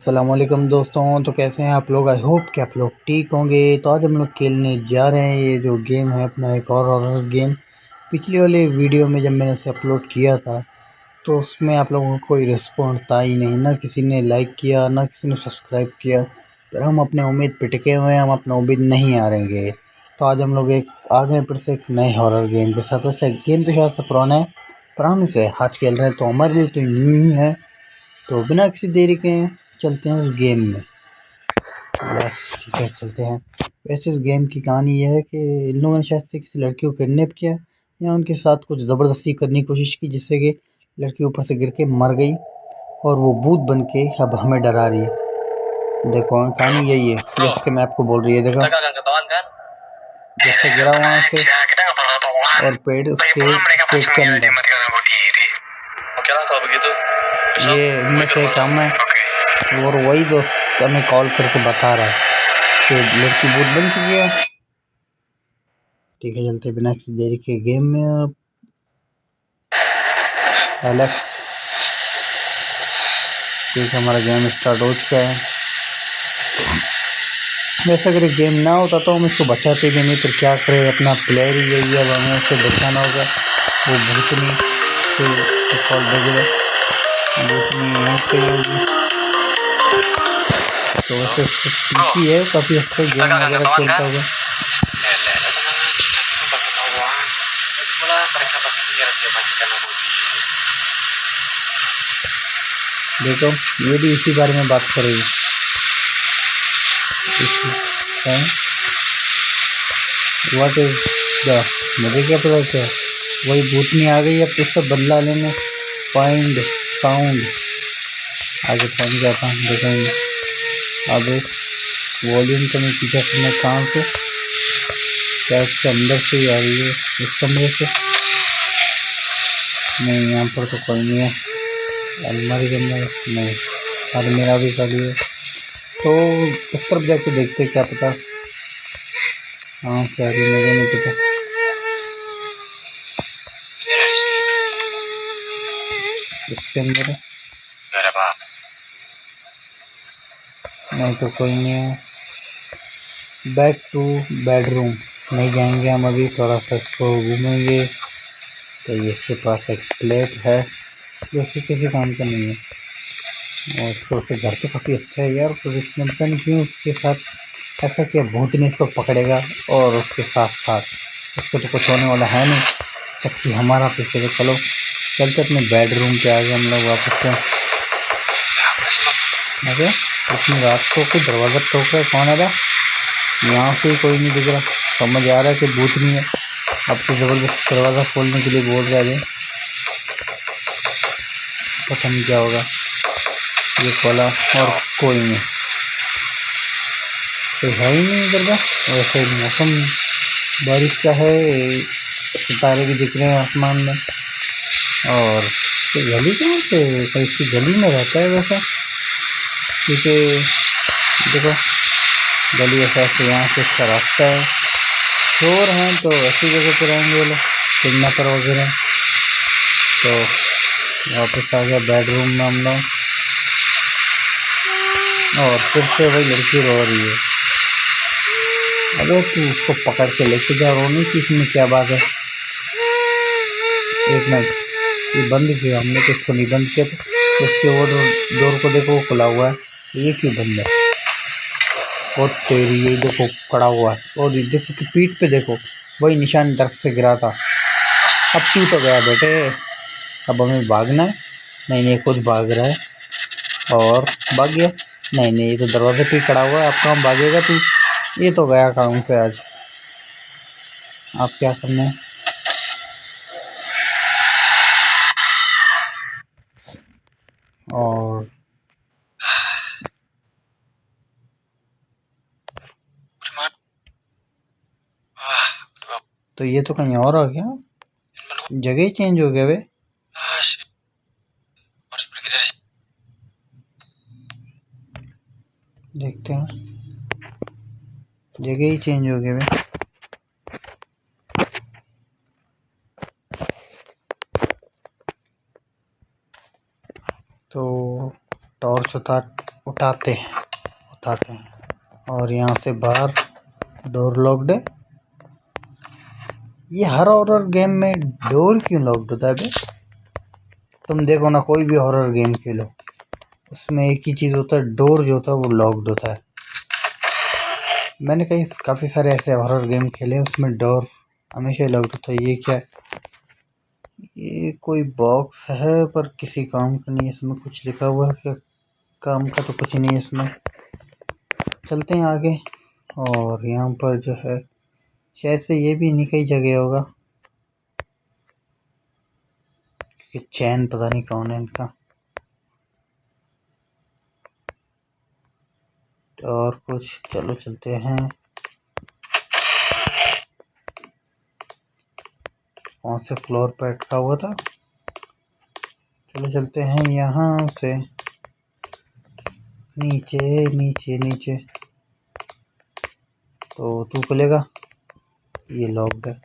अस्सलामुअलैकुम दोस्तों। तो कैसे हैं आप लोग? आई होप कि आप लोग ठीक होंगे। तो आज हम लोग खेलने जा रहे हैं ये जो गेम है अपना एक और हॉरर गेम। पिछली वाली वीडियो में जब मैंने उसे अपलोड किया था तो उसमें आप लोगों को कोई रिस्पॉन्स था ही नहीं, ना किसी ने लाइक किया ना किसी ने सब्सक्राइब किया। पर हम अपने उम्मीद पे टिके हुए हैं, हम अपना उम्मीद नहीं हारेंगे। तो आज हम लोग एक आ गए फिर से एक नए हॉरर गेम के साथ। वैसे गेम तो शायद से पुराना है पर हम इसे आज खेल रहे हैं तो हमारे लिए तो न्यू ही है। तो बिना किसी देरी के चलते हैं उस गेम में। यस ठीक है, चलते हैं। वैसे इस गेम की कहानी यह है कि इन लोगों ने शायद से किसी लड़की को किडनैप किया या उनके साथ कुछ ज़बरदस्ती करने की कोशिश की, जिससे कि लड़की ऊपर से गिर के मर गई और वो भूत बन के अब हमें डरा रही है। देखो कहानी यही है जैसे कि मैं आपको बोल रही है। देखो जैसे गिरा वहाँ से और पेड़ उसके पेट के अंदर, ये इनमें से काम है। और वही दोस्त हमें कॉल करके बता रहा है कि लड़की भूत बन चुकी है। ठीक है, चलते बिना किसी देरी के गेम में। अब एलेक्स, ठीक है, हमारा गेम स्टार्ट हो चुका है। वैसे अगर गेम ना होता तो हम इसको बचाते भी नहीं, फिर क्या करें, अपना प्लेयर ही यही है, अब हमें उसे बचाना होगा। वो भूतनी से कॉल भेज रहे, भूतनी यहीं पे होगी। तो वैसे पीसी है, काफ़ी अच्छा गेम वगैरह खेलता होगा। देखो ये भी इसी बारे में बात करेगी। व्हाट इज द, मुझे क्या पता क्या, वही भूतनी आ गई अब तुझसे बदला लेने। फाइंड साउंड, आगे फाइंड क्या था देखेंगे। अब इस वॉल्यूम का मैं पीछा करना कहाँ से, शायद से अंदर से ही आ रही है, इस कमरे से। नहीं यहाँ पर तो कोई नहीं है, अलमारी के अंदर नहीं, अलमीरा भी खाली है। तो उस तरफ जाके देखते क्या पता कहाँ से आ रही, मुझे नहीं पता। इसके अंदर नहीं तो कोई नहीं है। बैक टू बेडरूम नहीं जाएंगे हम अभी, थोड़ा सा इसको घूमेंगे। तो ये इसके पास एक प्लेट है जो कि किसी काम का नहीं है, और इसको से घर तो काफ़ी अच्छा है यार। तो इसने पता नहीं क्यों उसके साथ ऐसा किया, भूत ने इसको पकड़ेगा और उसके साथ साथ इसको तो कुछ होने वाला है नहीं, चक्की हमारा पीछे। तो चलो चलते अपने बेडरूम पे आ गए हम लोग वापस से। अरे इतनी रात को कोई दरवाज़ा ठोक रहा है, कौन है बा? यहाँ से ही कोई नहीं दिख रहा, समझ आ रहा है कि भूत नहीं है। अब तो ज़बरदस्त दरवाज़ा खोलने के लिए बोल रहा है, पता नहीं क्या होगा। ये खोला और कोई नहीं, कोई है ही नहीं इधर का। वैसे मौसम बारिश का है, सितारे भी दिख रहे हैं आसमान में। और ये गली कहाँ से, कोई सी गली में रहता है वैसा, क्योंकि देखो गली ऐसा से यहाँ से इसका रास्ता है। चोर हैं तो ऐसी जगह पर रहेंगे वो लोग, किडनैपर वगैरह। तो वापस आ गया बेडरूम में हम लोग, और फिर से वही लड़की रो रही है। अबे तू उसको पकड़ के लेके जा, रोने की इसमें क्या बात है। एक मिनट, ये बंद किया हमने तो इसको नहीं बंद किया, तो इसके वो डोर को देखो वो खुला हुआ है, ये क्यों बंद है? वो तेरी, ये देखो खड़ा हुआ है, और देख सकते पीठ पे देखो वही निशान दर्द से गिरा था। अब तू तो गया बेटे, अब हमें भागना है। नहीं नहीं खुद भाग रहा है और भाग गया। नहीं नहीं ये तो दरवाजे पे खड़ा हुआ है, अब कहाँ भागेगा तू, ये तो गया काम पे आज। आप क्या करना है? और तो ये तो कहीं और आ गया, जगह ही चेंज हो गया वे। देखते हैं, जगह ही चेंज हो गया वे। तो टॉर्च उतार उठाते हैं और यहाँ से बाहर डोर लॉक्ड है। ये हर हॉरर गेम में डोर क्यों लॉक्ड होता है बे? तुम देखो ना, कोई भी हॉरर गेम खेलो उसमें एक ही चीज़ होता है, डोर जो होता है वो लॉक्ड होता है। मैंने काफ़ी सारे ऐसे हॉरर गेम खेले उसमें डोर हमेशा लॉक्ड होता है। ये क्या है? ये कोई बॉक्स है पर किसी काम का नहीं है। इसमें कुछ लिखा हुआ है क्या? काम का तो कुछ नहीं है इसमें। चलते हैं आगे। और यहाँ पर जो है शायद से ये भी इन्हीं का ही जगह होगा, कि चैन पता नहीं कौन है इनका। और कुछ, चलो चलते हैं। कौन से फ्लोर पे अटका हुआ था? चलो चलते हैं यहाँ से नीचे नीचे नीचे। तो तू खुलेगा? ये लॉक्ड है।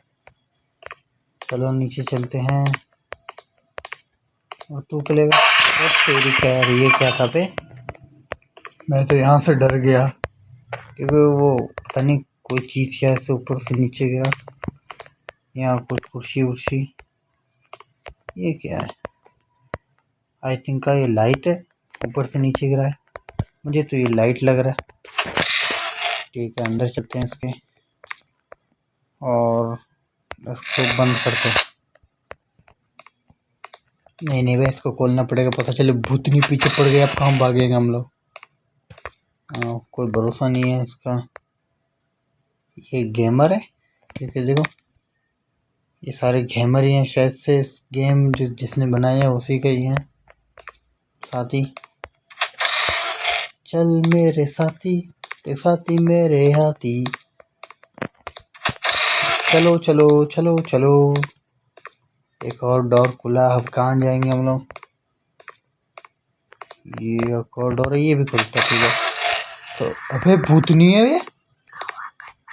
चलो नीचे चलते हैं। और तू खुलेगा? और तेरी खैर, ये क्या था बे? मैं तो यहाँ से डर गया क्योंकि वो पता नहीं कोई चीज़ क्या से ऊपर से नीचे गिरा। यहाँ कुछ कुर्सी उर्सी, ये क्या है? आई थिंक का ये लाइट है, ऊपर से नीचे गिरा है। मुझे तो ये लाइट लग रहा है। ठीक है, अंदर चलते हैं इसके और इसको बंद करते हैं। नहीं नहीं भाई, इसको खोलना पड़ेगा, पता चले भूतनी पीछे पड़ गई। अब कहाँ भागेंगे हम लोग? कोई भरोसा नहीं है इसका। ये गेमर है, ठीक है। देखो ये सारे गेमर ही हैं शायद से। इस गेम जिसने बनाया है उसी का ही है साथी। चल मेरे साथी, ते साथी मेरे हाथी। चलो चलो चलो चलो। एक और डोर खुला, अब कहाँ जाएंगे हम लोग? ये एक और डोर है, ये भी खुलता है। तो अबे भूतनी है ये।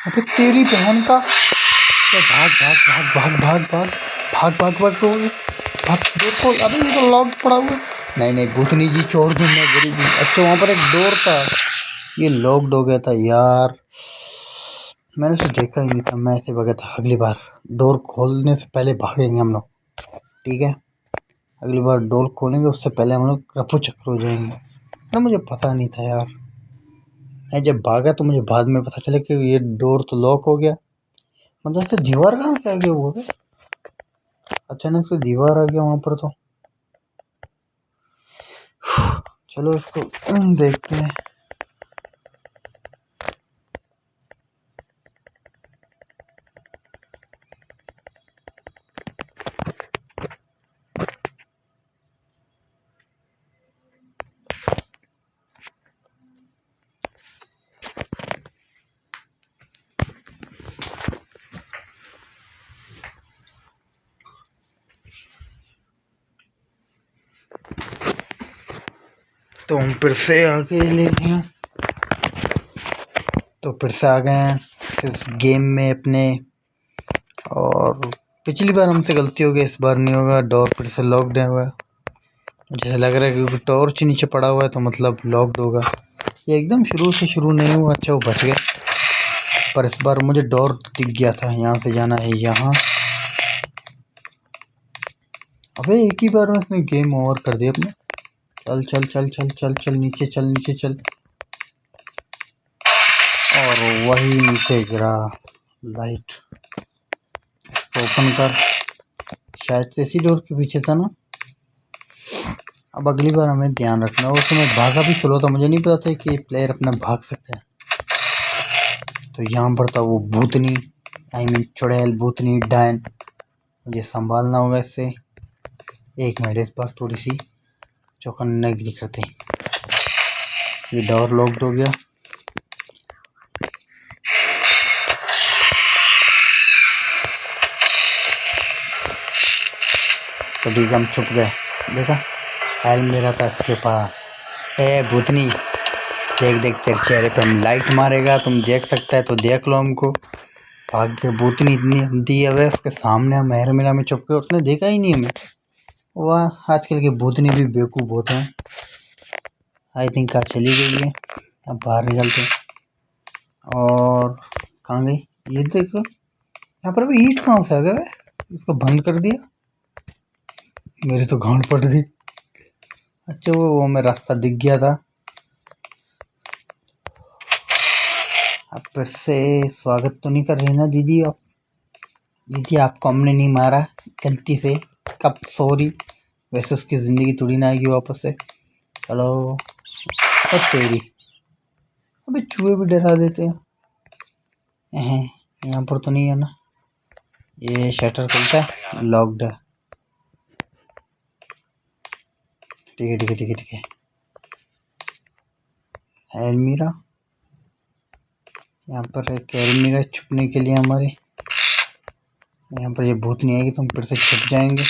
अबे तेरी बहन का। तो भाग भाग भाग भाग भाग भाग भाग भाग भाग भाग डोर खोल। अबे ये तो लॉक पड़ा हुआ। नहीं नहीं भूतनी जी, छोड़ दूँ मैं गरीबी। अच्छा वहाँ पर एक डोर था, ये लॉक्ड हो गया था यार। मैंने उसे देखा ही नहीं था, मैं ऐसे भागा था। अगली बार डोर खोलने से पहले भागेंगे हम लोग, ठीक है? अगली बार डोर खोलेंगे उससे पहले हम लोग रफू चक्कर हो जाएंगे। ना मुझे पता नहीं था यार, मैं जब भागा तो मुझे बाद में पता चला कि ये डोर तो लॉक हो गया। मतलब से दीवार कहाँ से आ गया वो? अचानक से दीवार आ गया वहां पर। तो चलो इसको देखते हैं। तो हम फिर से आगे ले लिया। तो फिर से आ गए हैं इस गेम में अपने। और पिछली बार हमसे गलती हो गई, इस बार नहीं होगा। डोर फिर से लॉक्ड है हुआ है। मुझे लग रहा है क्योंकि टॉर्च नीचे पड़ा हुआ है तो मतलब लॉक्ड होगा। ये एकदम शुरू से शुरू नहीं हुआ। अच्छा वो बच गए, पर इस बार मुझे डोर दिख गया था। यहाँ से जाना है यहाँ। अबे एक ही बार में इसने गेम ओवर कर दिया अपने। चल चल चल चल चल चल नीचे चल, नीचे चल। और वही नीचे गिरा लाइट। इसको ओपन कर। शायद से इसी डोर के पीछे था ना। अब अगली बार हमें ध्यान रखना। उस समय भागा भी स्लो था, मुझे नहीं पता था कि प्लेयर अपना भाग सकता है। तो यहाँ पर था वो भूतनी, आई मीन चुड़ैल, भूतनी, डायन। मुझे संभालना होगा इससे। एक मिनट, इस बार थोड़ी सी चौकन्नागिरी करते हैं। ये डोर लॉक्ड हो गया। तो ठीक है, हम छुप गए। देखा, हेल मेरा था इसके पास। ए भूतनी, देख देख तेरे चेहरे पे हम लाइट मारेगा, तुम देख सकता है तो देख लो हमको। भाग्य भूतनी इतनी अंधी है, वह उसके सामने हम मेहर मेरा में छुप के, उसने देखा ही नहीं हमें। वाह, आजकल के भूतनी भी बेवकूफ़ होते हैं। आई थिंक कार चली गई है। अब बाहर निकलते हैं। और कहाँ गई ये देखो, यहाँ पर अभी ईंट कहाँ से आ गया है? इसको बंद कर दिया, मेरी तो गांड पड़ गई। अच्छा वो मैं रास्ता दिख गया था। अब फिर से स्वागत तो नहीं कर रही ना दीदी आप? दीदी आपको हमने नहीं मारा गलती से, कब सॉरी। वैसे उसकी ज़िंदगी थोड़ी ना आएगी वापस से। हेलो तेरी, अबे चूहे भी डरा देते हैं। यहाँ पर तो नहीं है ना? ये शटर खुलता है, लॉक्ड है। ठीक है ठीक है ठीक है ठीक है। अलमीरा, यहाँ पर एक अलमीरा छुपने के लिए हमारे। यहाँ पर ये भूत नहीं आएगी तो हम फिर से छुप जाएंगे,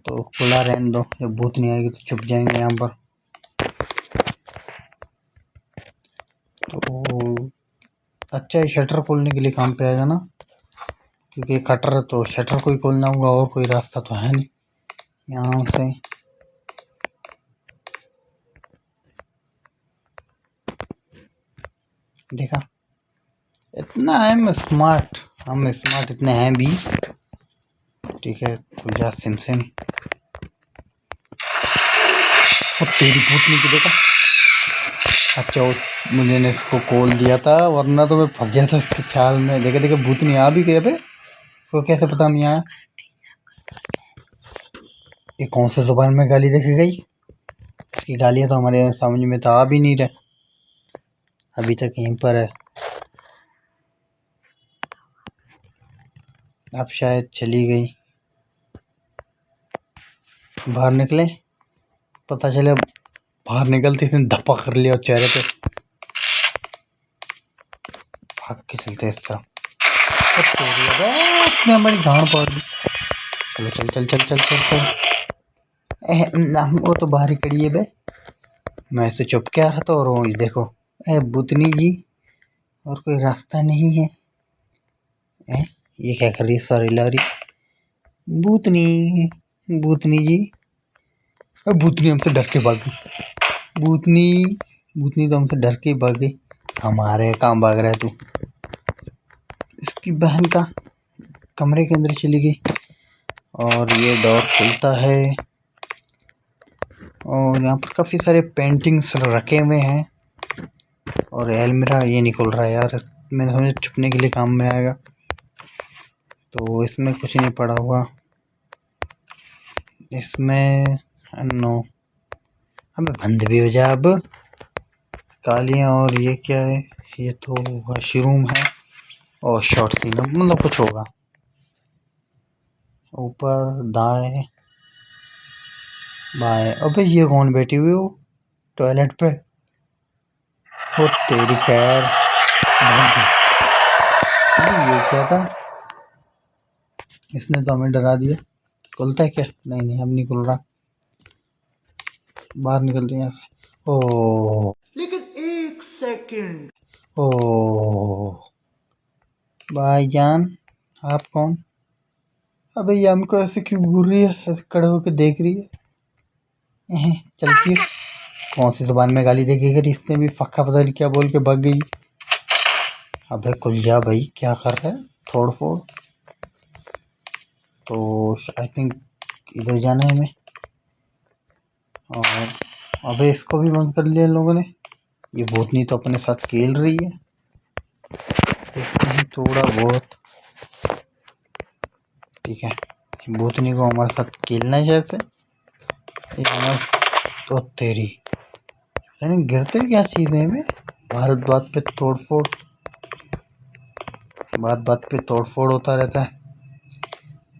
तो खुला रहने दो। जब भूत नहीं आएगी तो छुप जाएंगे यहाँ पर। तो अच्छा ये शटर खोलने के लिए काम पे आएगा ना, क्योंकि कटर तो शटर को ही खोलना होगा, और कोई रास्ता तो है नहीं यहाँ से। देखा, इतना हम स्मार्ट इतने हैं भी। ठीक है खुल जा सिम सिम। और तेरी भूतनी की देखा। अच्छा मुझे ने इसको कॉल दिया था, वरना तो मैं फंस जाता इसके चाल में। देखे देखे भूतनी आ भी गई। अबे इसको कैसे पता हम यहाँ? ये कौन से जुबान में गाली देखे गई? इसकी गालियाँ तो हमारे समझ में तो आ भी नहीं रहे अभी तक। यहीं पर है, अब शायद चली गई। बाहर निकले, पता चले बाहर निकलते इसने धप्पा कर लिया और चेहरे पे। भाग के चलते इस तरह। उसने हमारी गांड पाड़ दी। चलो चल चल चल चल चल चल। वो तो बाहर ही खड़ी है बे। मैं इसे चुप के आ रहा था और वो देखो भूतनी जी, और कोई रास्ता नहीं है। ये क्या कर रही है सारी लारी? भूतनी, भूतनी जी, भूतनी हमसे डर के भाग गई। भूतनी तो हमसे डर के भाग गई। हमारे कहाँ भाग रहा है तू? इसकी बहन का कमरे के अंदर चली गई। और ये डोर खुलता है, और यहाँ पर काफ़ी सारे पेंटिंग्स रखे हुए हैं। और अलमीरा ये नहीं खुल रहा है यार, मैंने समझा छुपने के लिए काम में आएगा, तो इसमें कुछ नहीं पड़ा हुआ। इसमें नो, हमें बंद भी हो जाए अब। कालियाँ, और ये क्या है? ये तो वॉशरूम है और शॉर्ट सीन मतलब कुछ होगा। ऊपर दाएं बाएं। अबे ये कौन बैठी हुई हो टॉयलेट पे? ओ तेरी खैर। ये क्या था? इसने तो हमें डरा दिया। खुलता है क्या? नहीं नहीं अब नहीं खुल रहा। बाहर निकलते हैं यहाँ से। ओ लेकिन एक सेकंड। ओ भाईजान आप कौन? अबे ये हमको ऐसे क्यों घूर रही है, ऐसे खड़े होकर देख रही है? चलती है। कौन सी जुबान में गाली देगी? अगर इसने भी फक्का पता नहीं क्या बोल के भाग गई। अबे खुल जा भाई, क्या कर रहा है तोड़ फोड़? तो आई थिंक इधर जाना है हमें। और अबे इसको भी बंद कर लिया इन लोगों ने। ये भूतनी तो अपने साथ खेल रही है, देखते हैं थोड़ा बहुत। ठीक है, भूतनी को हमारे साथ खेलना है जैसे। ये हमारे तो तेरी यानी गिरते क्या चीज़ें में? भारत बात पे तोड़ फोड़, बात बात पे तोड़ फोड़ होता रहता है।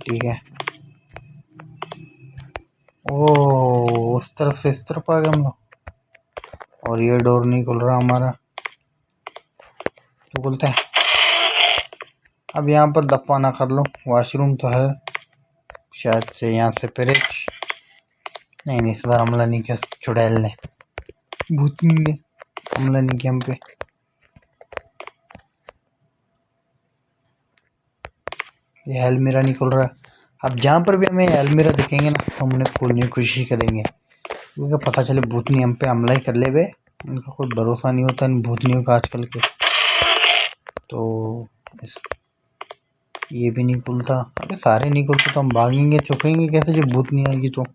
ठीक है, ओ उस तरफ से इस तरफ आ गए हम लोग। और ये डोर नहीं खुल रहा हमारा, तो खुलता है। अब यहाँ पर दफा ना कर लो, वॉशरूम तो है शायद से। यहाँ से पेरेज नहीं, इस बार हमला नहीं किया चुड़ैल ने, भूतनी ने हमला नहीं किया हम पे। ये अलमीरा नहीं खुल रहा। अब जहाँ पर भी हमें अलमीरा दिखेंगे ना, तो हम उन्हें खोलने की कोशिश करेंगे। क्योंकि पता चले भूतनी हम पे हमला ही कर ले बे। उनका कोई भरोसा नहीं होता इन भूतनियों का आजकल के। तो ये भी नहीं खुलता। अरे सारे नहीं खुलते तो हम भागेंगे छुपेंगे कैसे जब भूतनी आएगी तो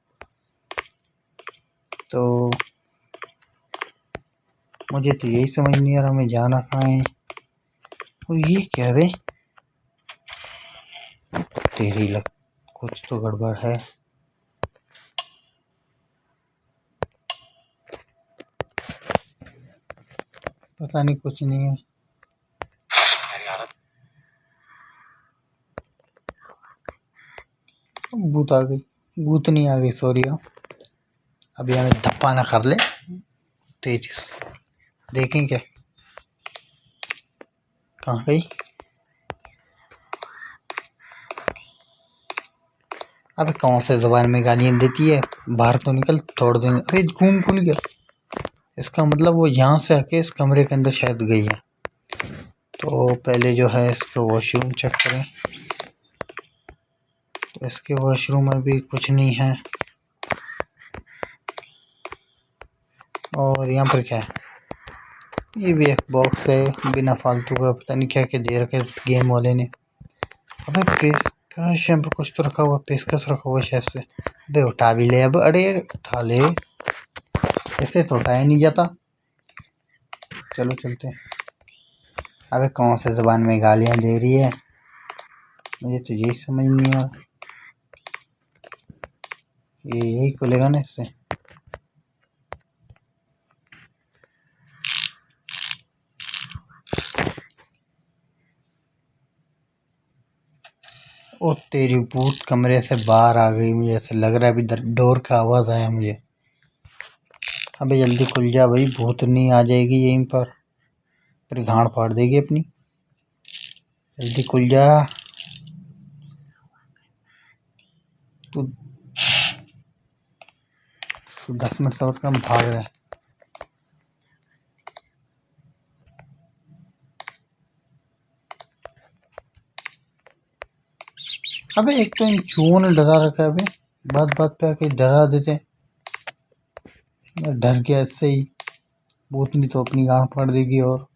मुझे तो यही समझ नहीं आ रहा हमें जाना कहाँ है। और ये क्या है बे? तेरी लग कुछ तो गड़बड़ है। पता नहीं कुछ नहीं है। भूत आ गई, भूत नहीं आ गई सॉरी। अभी हमें धप्पा ना कर ले तेज। देखें क्या कहाँ गई। अबे कौन से जुबान में गालियां देती है। बाहर तो निकल तोड़ देंगे। अरे घूम खुल गया। इसका मतलब वो यहाँ से आके इस कमरे के अंदर शायद गई है। तो पहले जो है इसका वॉशरूम चेक करें। तो इसके वॉशरूम में भी कुछ नहीं है। और यहाँ पर क्या है? ये भी एक बॉक्स है बिना फालतू का। पता नहीं क्या क्या दे रखा है इस गेम वाले ने। अबे पेशकश यहाँ पर कुछ तो रखा हुआ। पेशकश रखा हुआ शायद से। अबे उठा भी ले अब। अरे उठा ले। ऐसे तो उठाया नहीं जाता। चलो चलते हैं। अबे कौन से ज़बान में गालियाँ दे रही है। मुझे तो यही समझ नहीं आ रहा। ये यही खुलेगा ना इससे। ओ तेरी भूत कमरे से बाहर आ गई। मुझे ऐसा लग रहा है अभी डोर का आवाज़ आया मुझे। अबे जल्दी खुल जा भाई। भूतनी आ जाएगी यहीं पर फिर गांड फाड़ देगी अपनी। जल्दी खुल जा। तू 10 मिनट से कम भाग रहा है। अबे एक तो इन चूहों ने डरा रखा है। अबे बात बात पे आके डरा देते। मैं डर गया इससे ही। भूतनी तो अपनी गांड फाड़ देगी। और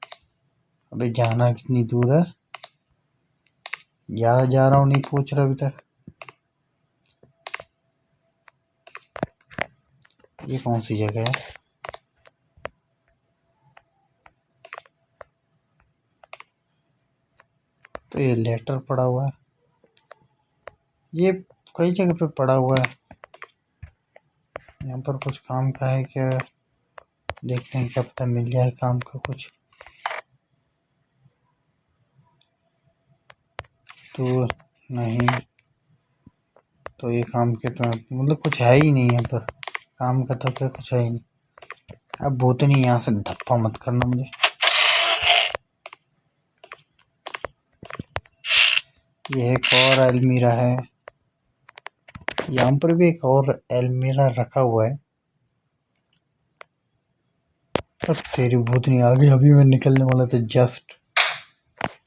अबे जाना कितनी दूर है। जा रहा हूँ नहीं पूछ रहा अभी तक। ये कौन सी जगह है। तो ये लेटर पड़ा हुआ है। ये कई जगह पे पड़ा हुआ है। यहाँ पर कुछ काम का है क्या। देखते हैं क्या पता मिल जाए काम का कुछ। तो नहीं। तो ये काम के तो मतलब कुछ है ही नहीं यहाँ पर। काम का तो क्या कुछ है ही नहीं। अब भूतनी यहाँ से धप्पा मत करना मुझे। ये एक और अलमीरा है। यहाँ पर भी एक और अलमीरा रखा हुआ है। अब तेरी भूतनी आ गई। अभी मैं निकलने वाला था जस्ट।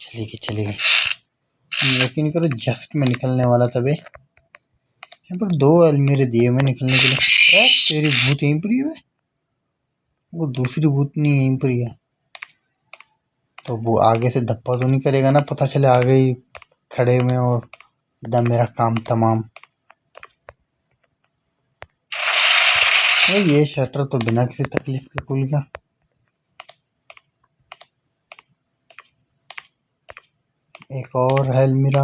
चली गई। यकीन करो जस्ट मैं निकलने वाला था बे। यहाँ पर 2 अलमीरे दिए मैं निकलने के लिए। तेरी भूत यहीं पर ही है। वो दूसरी भूतनी यहीं पर ही है। तो वो आगे से धप्पा तो नहीं करेगा ना। पता चले आ गई खड़े में और सीधा मेरा काम तमाम। ये शटर तो बिना किसी तकलीफ के खुल गया। एक और है अलमीरा।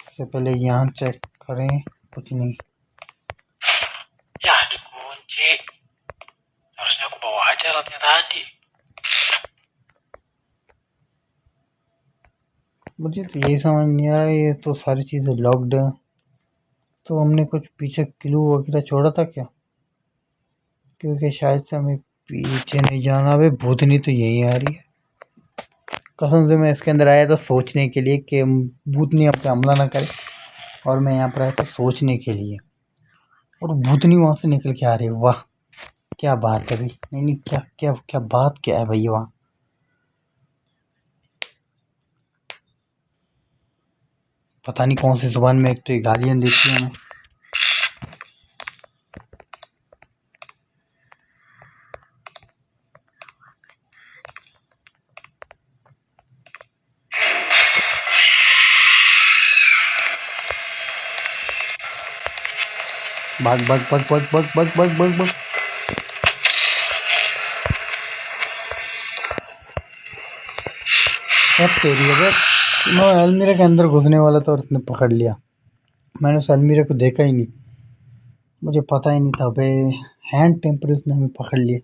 इससे पहले यहाँ चेक करें। कुछ नहीं। Ya dikunci. Harusnya aku bawa aja alatnya tadi. मुझे तो यही समझ नहीं आ रहा। ये तो सारी चीज़ें लॉक्ड है। तो हमने कुछ पीछे क्लू वगैरह छोड़ा था क्या। क्योंकि शायद से हमें पीछे नहीं जाना। भाई भूतनी तो यही आ रही है। कसम से मैं इसके अंदर आया था सोचने के लिए कि भूतनी अब पे हमला ना करे। और मैं यहाँ पर आया था सोचने के लिए। और भूतनी वहां से निकल के आ रही है। वाह क्या बात है भाई। नहीं क्या क्या क्या बात क्या है भाई वहाँ। पता नहीं कौन सी जुबान में। एक तो ये गालियाँ देती है हमें। भाग भाग भाग भाग भाग भाग भाग भाग भाग। अब तेरी अबे, मैं अलमीरा के अंदर घुसने वाला था और उसने पकड़ लिया। मैंने उस अलमीरा को देखा ही नहीं, मुझे पता ही नहीं था बे। हैंड टेम्पर उसने हमें पकड़ लिया।